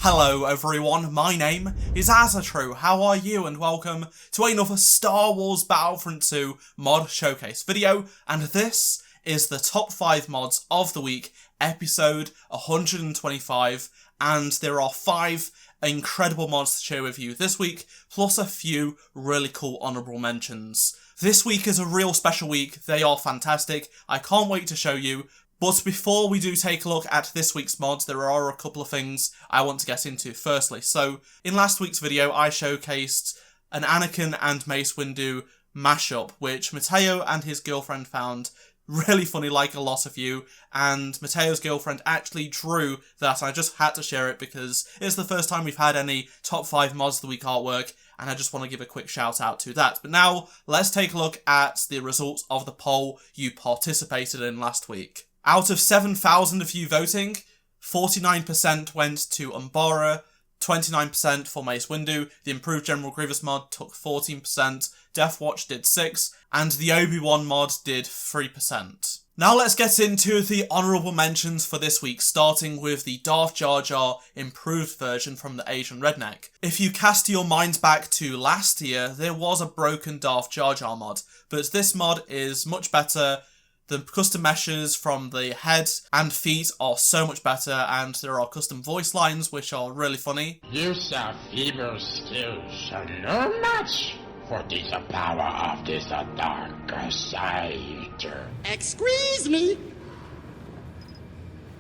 Hello everyone, my name is Azatru, how are you, and welcome to another Star Wars Battlefront 2 mod showcase video, and this is the top 5 mods of the week, episode 125, and there are 5 incredible mods to share with you this week, plus a few really cool honourable mentions. This week is a real special week, they are fantastic, I can't wait to show you. But before we do take a look at this week's mods, there are a couple of things I want to get into firstly. So, in last week's video, I showcased an Anakin and Mace Windu mashup, which Mateo and his girlfriend found really funny, like a lot of you, and Mateo's girlfriend actually drew that, and I just had to share it because it's the first time we've had any top 5 mods of the week artwork, and I just want to give a quick shout out to that. But now, let's take a look at the results of the poll you participated in last week. Out of 7,000 of you voting, 49% went to Umbara, 29% for Mace Windu, the Improved General Grievous mod took 14%, Deathwatch did 6%, and the Obi-Wan mod did 3%. Now let's get into the honourable mentions for this week, starting with the Darth Jar Jar improved version from the Asian Redneck. If you cast your minds back to last year, there was a broken Darth Jar Jar mod, but this mod is much better. The custom meshes from the head and feet are so much better, and there are custom voice lines which are really funny. Use of feeble skills are no match for the power of this dark side. Excuse me?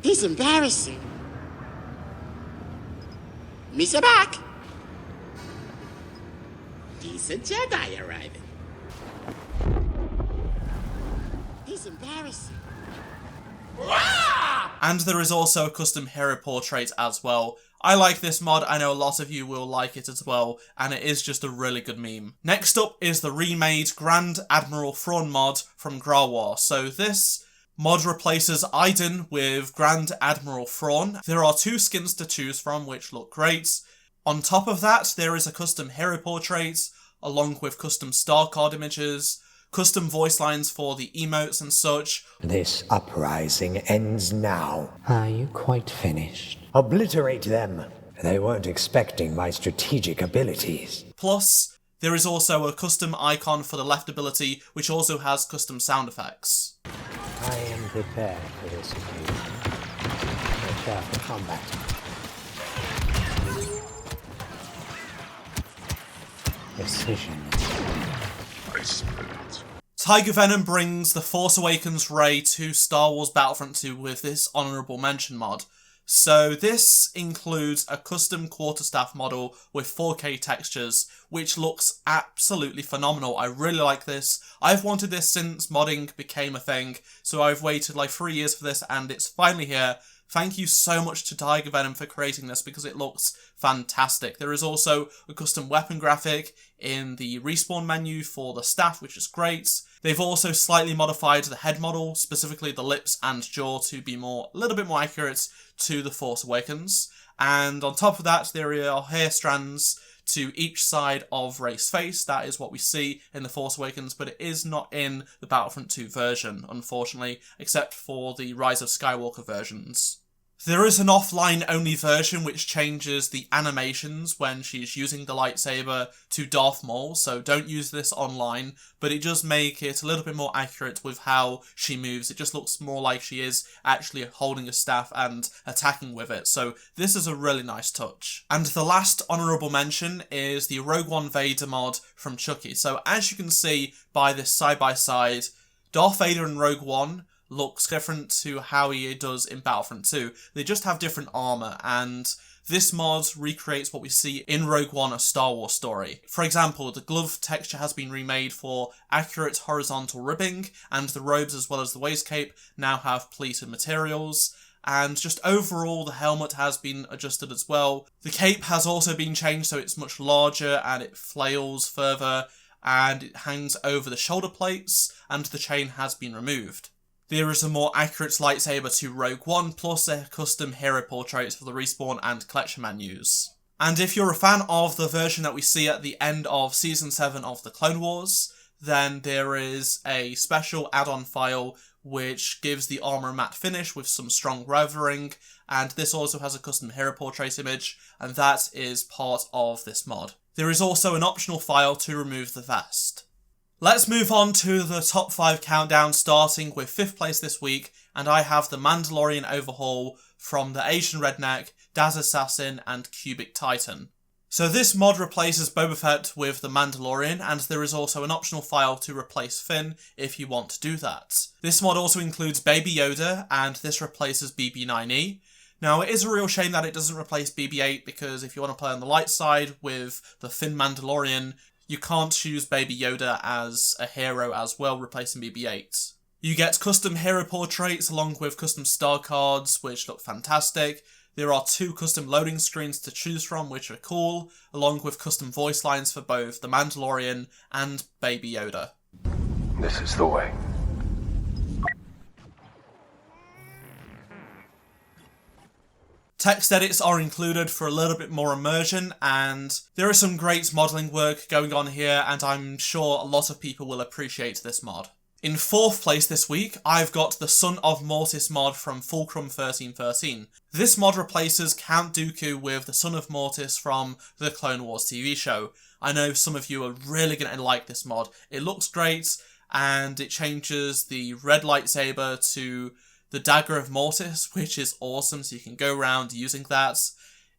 He's embarrassing. Mr. Back. Decent Jedi arriving. He's embarrassing. And there is also a custom hero portrait as well. I like this mod, I know a lot of you will like it as well, and it is just a really good meme. Next up is the remade Grand Admiral Thrawn mod from Grawar. So this mod replaces Iden with Grand Admiral Thrawn. There are 2 skins to choose from which look great. On top of that, there is a custom hero portrait, along with custom star card images, custom voice lines for the emotes and such. This uprising ends now. Are you quite finished? Obliterate them. They weren't expecting my strategic abilities. Plus, there is also a custom icon for the left ability, which also has custom sound effects. I am prepared for this occasion. Prepare for combat. Precision. Tiger Venom brings The Force Awakens Rey to Star Wars Battlefront 2 with this honourable mention mod. So this includes a custom quarterstaff model with 4K textures, which looks absolutely phenomenal. I really like this. I've wanted this since modding became a thing, so I've waited like 3 years for this, and it's finally here. Thank you so much to Tiger Venom for creating this because it looks fantastic. There is also a custom weapon graphic in the respawn menu for the staff, which is great. They've also slightly modified the head model, specifically the lips and jaw, to be a little bit more accurate to The Force Awakens. And on top of that, there are hair strands to each side of Rey's face. That is what we see in The Force Awakens, but it is not in the Battlefront 2 version, unfortunately, except for the Rise of Skywalker versions. There is an offline-only version which changes the animations when she's using the lightsaber to Darth Maul, so don't use this online, but it does make it a little bit more accurate with how she moves. It just looks more like she is actually holding a staff and attacking with it, so this is a really nice touch. And the last honourable mention is the Rogue One Vader mod from Chucky. So as you can see by this side-by-side, Darth Vader and Rogue One looks different to how he does in Battlefront 2. They just have different armour, and this mod recreates what we see in Rogue One, A Star Wars Story. For example, the glove texture has been remade for accurate horizontal ribbing, and the robes as well as the waist cape now have pleated materials. And just overall, the helmet has been adjusted as well. The cape has also been changed so it's much larger and it flails further, and it hangs over the shoulder plates, and the chain has been removed. There is a more accurate lightsaber to Rogue One, plus a custom hero portraits for the respawn and collection menus. And if you're a fan of the version that we see at the end of Season 7 of the Clone Wars, then there is a special add-on file which gives the armour a matte finish with some strong weathering, and this also has a custom hero portrait image, and that is part of this mod. There is also an optional file to remove the vest. Let's move on to the top 5 countdown, starting with 5th place this week, and I have the Mandalorian overhaul from the Asian Redneck, Daz Assassin, and Cubic Titan. So this mod replaces Boba Fett with the Mandalorian, and there is also an optional file to replace Finn if you want to do that. This mod also includes Baby Yoda, and this replaces BB-9E. Now, it is a real shame that it doesn't replace BB-8, because if you want to play on the light side with the Finn Mandalorian, you can't choose Baby Yoda as a hero as well, replacing BB-8. You get custom hero portraits along with custom star cards, which look fantastic. There are 2 custom loading screens to choose from, which are cool, along with custom voice lines for both the Mandalorian and Baby Yoda. This is the way. Text edits are included for a little bit more immersion, and there is some great modelling work going on here, and I'm sure a lot of people will appreciate this mod. In 4th place this week, I've got the Son of Mortis mod from Fulcrum 1313. This mod replaces Count Dooku with the Son of Mortis from the Clone Wars TV show. I know some of you are really going to like this mod. It looks great, and it changes the red lightsaber to the Dagger of Mortis, which is awesome, so you can go around using that.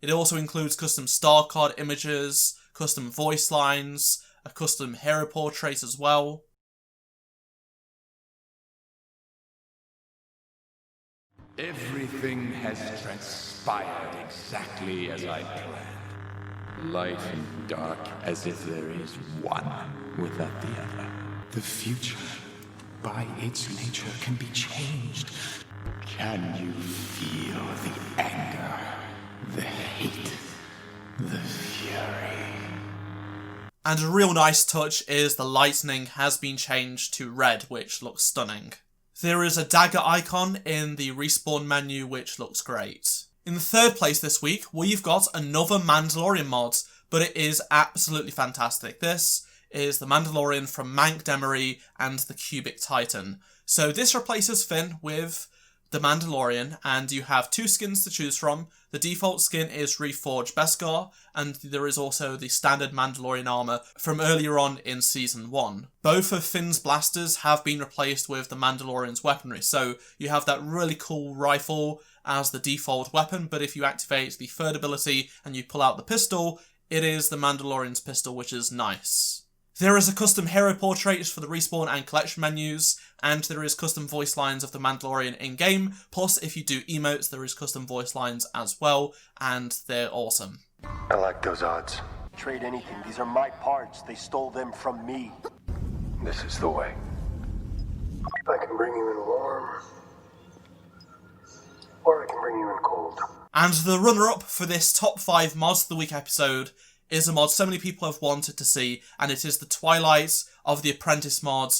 It also includes custom star card images, custom voice lines, a custom hero portrait as well. Everything has transpired exactly as I planned. Light and dark, as if there is one without the other. The future, by its nature, can be changed. Can you feel the anger, the hate, the fury? And a real nice touch is the lightning has been changed to red, which looks stunning. There is a dagger icon in the respawn menu, which looks great. In 3rd place this week, we've got another Mandalorian mod, but it is absolutely fantastic. This is the Mandalorian from Mank Demery and the Cubic Titan. So this replaces Finn with the Mandalorian, and you have 2 skins to choose from. The default skin is Reforged Beskar, and there is also the standard Mandalorian armour from earlier on in Season 1. Both of Finn's blasters have been replaced with the Mandalorian's weaponry, so you have that really cool rifle as the default weapon, but if you activate the 3rd ability and you pull out the pistol, it is the Mandalorian's pistol, which is nice. There is a custom hero portrait for the respawn and collection menus, and there is custom voice lines of the Mandalorian in-game, plus if you do emotes there is custom voice lines as well, and they're awesome. I like those odds. Trade anything. These are my parts. They stole them from me. This is the way. I can bring you in warm, or I can bring you in cold. And the runner-up for this top 5 mods of the week episode is a mod so many people have wanted to see, and it is the Twilight of the Apprentice mod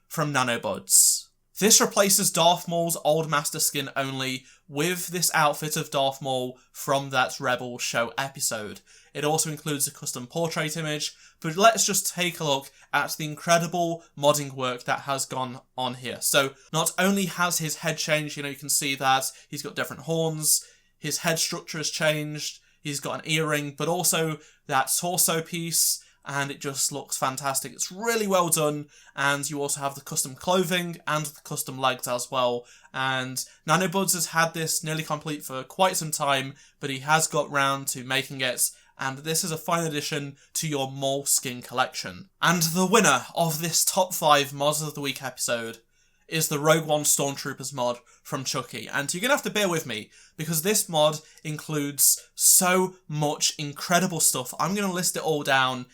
from Nanobuds. This replaces Darth Maul's Old Master skin only with this outfit of Darth Maul from that Rebel show episode. It also includes a custom portrait image, but let's just take a look at the incredible modding work that has gone on here. So not only has his head changed, you can see that he's got different horns, his head structure has changed, he's got an earring, but also that torso piece, and it just looks fantastic. It's really well done, and you also have the custom clothing and the custom legs as well. And Nanobuds has had this nearly complete for quite some time, but he has got round to making it, and this is a fine addition to your Maul skin collection. And the winner of this top 5 mods of the week episode is the Rogue One Stormtroopers mod from Chucky. And you're going to have to bear with me, because this mod includes so much incredible stuff. I'm going to list it all down.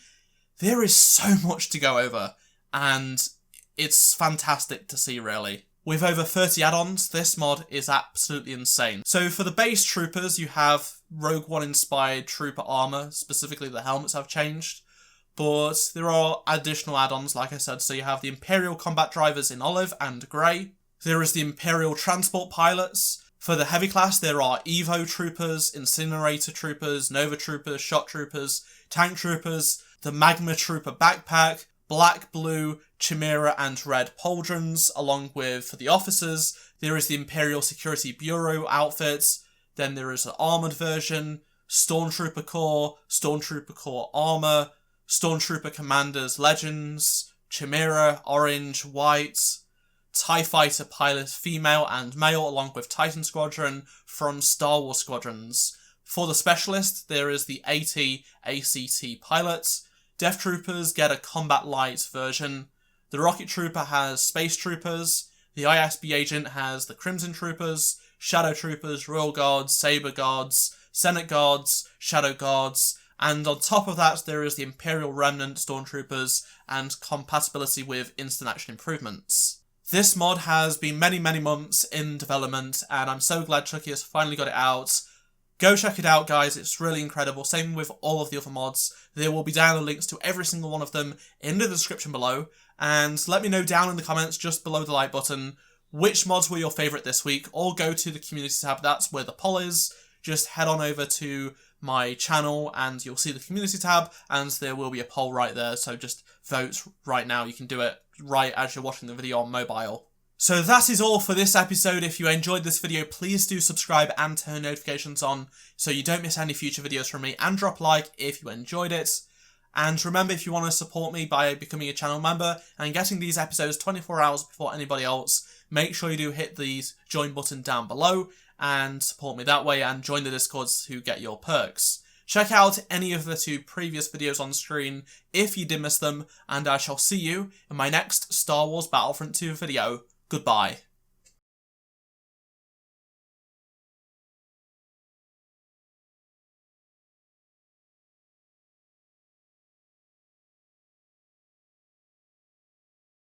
There is so much to go over, and it's fantastic to see, really. With over 30 add-ons, this mod is absolutely insane. So for the base troopers, you have Rogue One-inspired trooper armour, specifically the helmets have changed. But there are additional add-ons, like I said, so you have the Imperial combat drivers in olive and grey. There is the Imperial transport pilots. For the heavy class, there are Evo troopers, Incinerator troopers, Nova troopers, Shot troopers, Tank troopers, the Magma trooper backpack, black, blue, Chimera and red pauldrons, along with, for the officers, there is the Imperial Security Bureau outfits, then there is an armoured version, Stormtrooper Corps armour, Stormtrooper Commanders Legends, Chimera, orange, white, TIE Fighter pilot female and male, along with Titan Squadron from Star Wars Squadrons. For the Specialist, there is the AT ACT pilot. Death Troopers get a Combat Light version. The Rocket Trooper has Space Troopers. The ISB Agent has the Crimson Troopers, Shadow Troopers, Royal Guards, Saber Guards, Senate Guards, Shadow Guards, and on top of that there is the Imperial Remnant Stormtroopers and compatibility with instant action improvements. This mod has been many months in development, and I'm so glad Chucky has finally got it out. Go check it out, guys, it's really incredible. Same with all of the other mods. There will be download links to every single one of them in the description below, and let me know down in the comments just below the like button which mods were your favourite this week, or go to the community tab, that's where the poll is. Just head on over to my channel and you'll see the community tab, and there will be a poll right there, so just vote right now. You can do it right as you're watching the video on mobile. So that is all for this episode. If you enjoyed this video, please do subscribe and turn notifications on so you don't miss any future videos from me, and drop a like if you enjoyed it. And remember, if you want to support me by becoming a channel member and getting these episodes 24 hours before anybody else, make sure you do hit the join button down below and support me that way, and join the Discords to get your perks. Check out any of the 2 previous videos on screen if you did miss them, and I shall see you in my next Star Wars Battlefront 2 video. Goodbye.